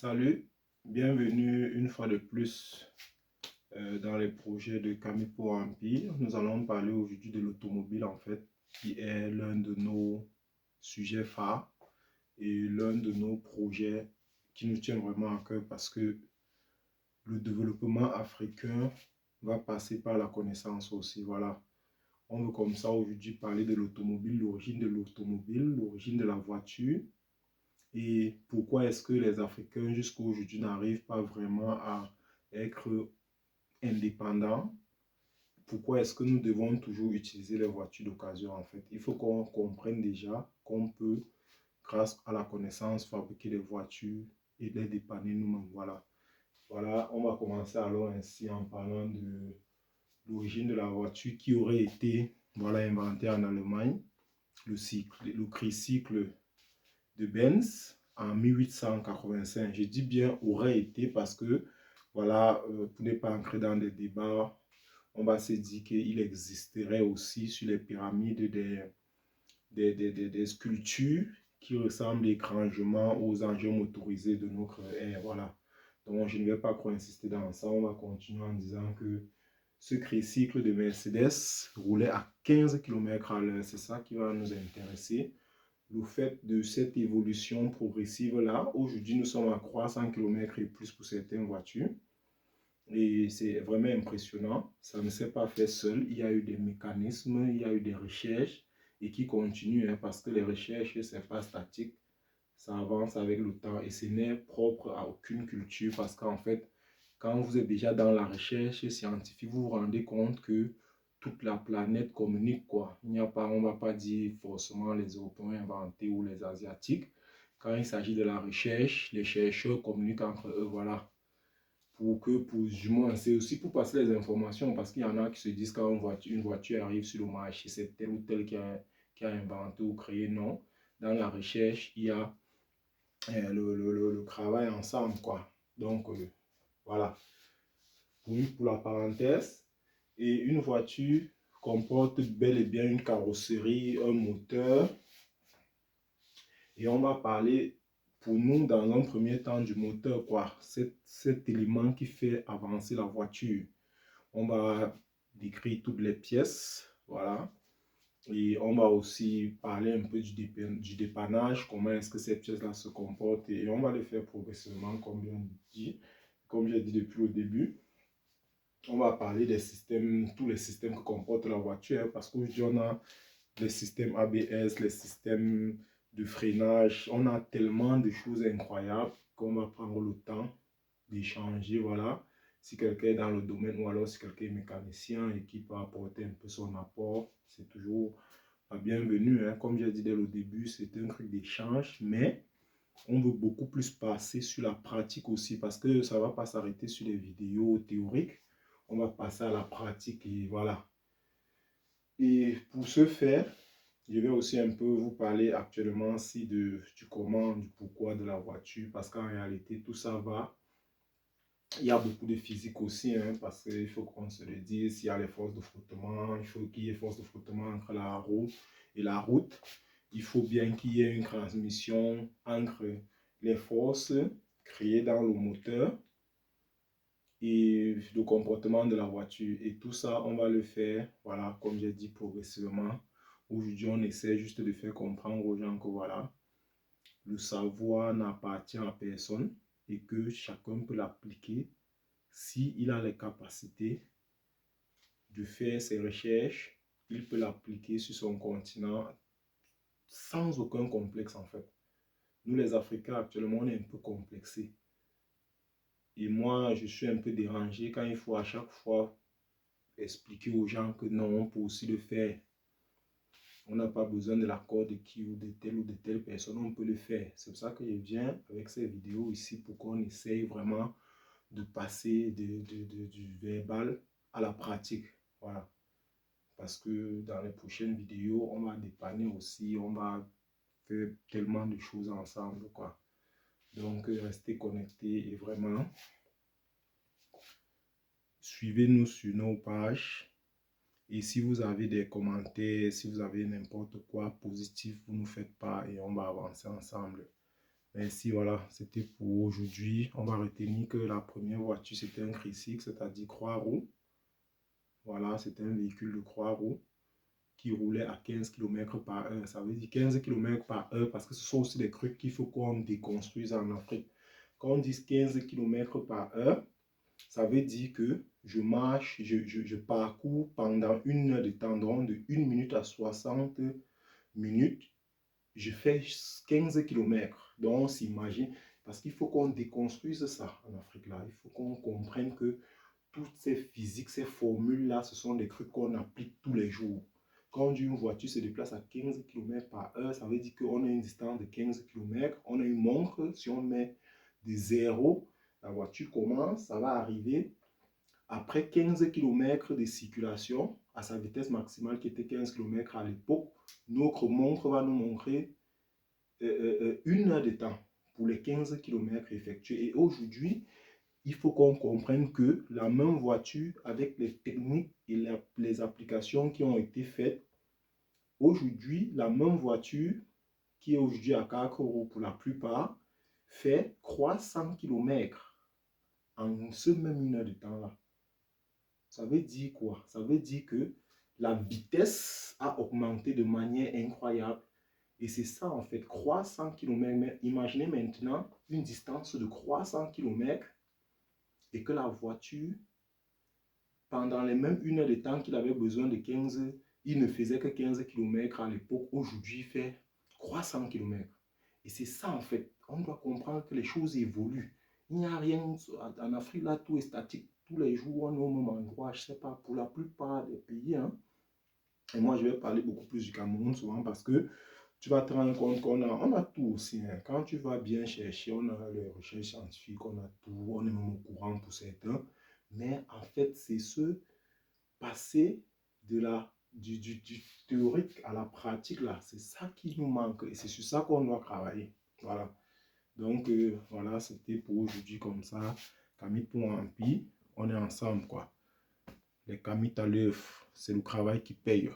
Salut, bienvenue une fois de plus dans les projets de Camipo Empire. Nous allons parler aujourd'hui de l'automobile en fait, qui est l'un de nos sujets phares et l'un de nos projets qui nous tient vraiment à cœur parce que le développement africain va passer par la connaissance aussi. Voilà, on veut comme ça aujourd'hui parler de l'automobile, l'origine de la voiture. Et pourquoi est-ce que les Africains jusqu'à aujourd'hui n'arrivent pas vraiment à être indépendants? Pourquoi est-ce que nous devons toujours utiliser les voitures d'occasion en fait? Il faut qu'on comprenne déjà qu'on peut, grâce à la connaissance, fabriquer des voitures et les dépanner nous-mêmes. Voilà. Voilà, on va commencer alors ainsi en parlant de l'origine de la voiture qui aurait été voilà, inventée en Allemagne, le tricycle de Benz en 1885. Je dis bien aurait été parce que, voilà, pour ne pas entrer dans des débats, on va se dire qu'il existerait aussi sur les pyramides des sculptures qui ressemblent étrangement aux engins motorisés de notre ère. Voilà. Donc, je ne vais pas trop insister dans ça. On va continuer en disant que ce tricycle de Mercedes roulait à 15 km à l'heure. C'est ça qui va nous intéresser. Le fait de cette évolution progressive-là, aujourd'hui nous sommes à 300 km et plus pour certaines voitures. Et c'est vraiment impressionnant. Ça ne s'est pas fait seul. Il y a eu des mécanismes, il y a eu des recherches et qui continuent hein, parce que les recherches, ce n'est pas statique. Ça avance avec le temps et ce n'est propre à aucune culture parce qu'en fait, quand vous êtes déjà dans la recherche scientifique, vous vous rendez compte que toute la planète communique quoi. Il n'y a pas, on ne va pas dire forcément les Européens inventés ou les Asiatiques. Quand il s'agit de la recherche, les chercheurs communiquent entre eux, voilà. Du moins, c'est aussi pour passer les informations parce qu'il y en a qui se disent quand une voiture arrive sur le marché, c'est tel ou tel qui a inventé ou créé. Non. Dans la recherche, il y a le travail ensemble, quoi. Donc, voilà. Pour la parenthèse, et une voiture comporte bel et bien une carrosserie, un moteur. Et on va parler pour nous dans un premier temps du moteur, quoi. Cet élément qui fait avancer la voiture. On va décrire toutes les pièces, voilà. Et on va aussi parler un peu du dépannage, comment est-ce que ces pièces-là se comportent. Et on va le faire progressivement, comme j'ai dit depuis le début. On va parler des systèmes, tous les systèmes que comporte la voiture, parce qu'aujourd'hui, on a les systèmes ABS, les systèmes de freinage. On a tellement de choses incroyables qu'on va prendre le temps d'échanger, voilà. Si quelqu'un est dans le domaine ou alors si quelqu'un est mécanicien et qui peut apporter un peu son apport, c'est toujours la bienvenue. Hein. Comme j'ai dit dès le début, c'est un truc d'échange, mais on veut beaucoup plus passer sur la pratique aussi parce que ça ne va pas s'arrêter sur les vidéos théoriques. On va passer à la pratique et voilà. Et pour ce faire, je vais aussi un peu vous parler actuellement aussi du comment, du pourquoi de la voiture parce qu'en réalité, tout ça va. Il y a beaucoup de physique aussi, hein, parce qu'il faut qu'on se le dise, il y a les forces de frottement, il faut qu'il y ait force de frottement entre la roue et la route. Il faut bien qu'il y ait une transmission entre les forces créées dans le moteur et le comportement de la voiture. Et tout ça, on va le faire, voilà, comme j'ai dit, progressivement. Aujourd'hui, on essaie juste de faire comprendre aux gens que voilà, le savoir n'appartient à personne et que chacun peut l'appliquer s'il a les capacités de faire ses recherches, il peut l'appliquer sur son continent sans aucun complexe en fait. Nous les Africains actuellement on est un peu complexés. Et moi je suis un peu dérangé quand il faut à chaque fois expliquer aux gens que non, on peut aussi le faire. On n'a pas besoin de l'accord de qui ou de telle personne, on peut le faire. C'est pour ça que je viens avec ces vidéos ici pour qu'on essaye vraiment de passer du verbal à la pratique. Voilà. Parce que dans les prochaines vidéos, on va dépanner aussi, on va faire tellement de choses ensemble, quoi. Donc, restez connectés et vraiment, suivez-nous sur nos pages. Et si vous avez des commentaires, si vous avez n'importe quoi positif, vous nous faites part et on va avancer ensemble. Ainsi, voilà, c'était pour aujourd'hui. On va retenir que la première voiture, c'était un tricycle, c'est-à-dire 3 roues. Voilà, c'était un véhicule de 3 roues qui roulait à 15 km par heure. Ça veut dire 15 km par heure parce que ce sont aussi des trucs qu'il faut qu'on déconstruise en Afrique. Quand on dit 15 km par heure, ça veut dire que je marche, je parcours pendant 1 heure de temps, donc de 1 minute à 60 minutes, je fais 15 km. Donc on s'imagine, parce qu'il faut qu'on déconstruise ça en Afrique là, il faut qu'on comprenne que toutes ces physiques, ces formules-là, ce sont des trucs qu'on applique tous les jours. Quand une voiture se déplace à 15 km par heure, ça veut dire qu'on a une distance de 15 km. On a une montre, si on met des zéros, la voiture commence, ça va arriver. Après 15 km de circulation, à sa vitesse maximale qui était 15 km à l'époque, notre montre va nous montrer 1 heure de temps pour les 15 km effectués. Et aujourd'hui, il faut qu'on comprenne que la même voiture, avec les techniques et les applications qui ont été faites, aujourd'hui, la même voiture, qui est aujourd'hui à 4 roues pour la plupart, fait 300 km en ce même 1 heure de temps-là. Ça veut dire quoi? Ça veut dire que la vitesse a augmenté de manière incroyable. Et c'est ça en fait, 300 km. Mais imaginez maintenant une distance de 300 km et que la voiture, pendant les mêmes 1 heure de temps qu'il avait besoin de 15, il ne faisait que 15 km à l'époque. Aujourd'hui, il fait 300 km. Et c'est ça en fait. On doit comprendre que les choses évoluent. Il n'y a rien en Afrique, là, tout est statique. Tous les jours, on est au même endroit. Je ne sais pas, pour la plupart des pays. Hein. Et moi, je vais parler beaucoup plus du Cameroun souvent parce que tu vas te rendre compte on a tout aussi. Hein. Quand tu vas bien chercher, on a les recherches scientifiques, on a tout, on est même au courant pour certains. Mais en fait, c'est ce passer du théorique à la pratique, là. C'est ça qui nous manque et c'est sur ça qu'on doit travailler. Voilà. Donc, voilà, c'était pour aujourd'hui comme ça. Camille pour Empire, on est ensemble, quoi. Les Camille à l'œuvre, c'est le travail qui paye.